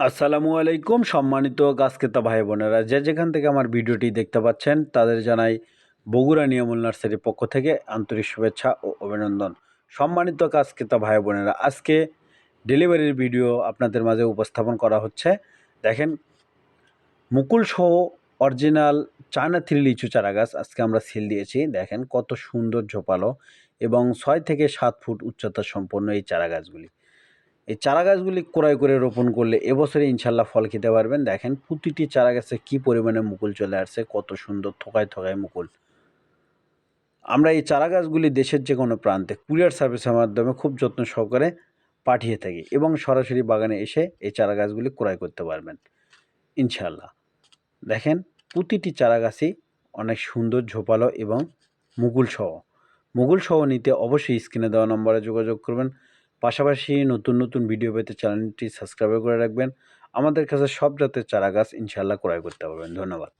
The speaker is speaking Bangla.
আসসালামু আলাইকুম সম্মানিত গাছ ক্রেতা ভাই বোনেরা, যে যেখান থেকে আমার ভিডিওটি দেখতে পাচ্ছেন তাদের জানাই বগুড়া নিয়ামুল নার্সারির পক্ষ থেকে আন্তরিক শুভেচ্ছা ও অভিনন্দন। সম্মানিত গাছ ক্রেতা ভাই বোনেরা, আজকে ডেলিভারির ভিডিও আপনাদের মাঝে উপস্থাপন করা হচ্ছে। দেখেন, মুকুল সহ অরিজিনাল চায়না থ্রি লিচু চারা গাছ আজকে আমরা সেল দিয়েছি। দেখেন কত সুন্দর ঝোপালো এবং 6 থেকে 7 ফুট উচ্চতা সম্পন্ন এই চারা গাছগুলি। এই চারা গাছগুলি ক্রয় করে রোপণ করলে এবছরে ইনশাল্লাহ ফল খেতে পারবেন। দেখেন প্রতিটি চারা গাছে কী পরিমাণে মুকুল চলে আসছে, কত সুন্দর থোকায় থোকায় মুকুল। আমরা এই চারা গাছগুলি দেশের যে কোনো প্রান্তে কুরিয়ার সার্ভিসের মাধ্যমে খুব যত্ন সহকারে পাঠিয়ে থাকি এবং সরাসরি বাগানে এসে এই চারা গাছগুলি ক্রয় করতে পারবেন ইনশাল্লাহ। দেখেন প্রতিটি চারা গাছই অনেক সুন্দর ঝোপালো এবং মুকুল সহ নিতে অবশ্যই স্ক্রিনে দেওয়া নম্বরে যোগাযোগ করবেন। পাশাপাশি নতুন নতুন ভিডিও পেতে চ্যানেলটি সাবস্ক্রাইব করে রাখবেন। আমাদের কাছে সব জাতের চারা গাছ ইনশাল্লাহ ক্রয় করতে পারবেন। ধন্যবাদ।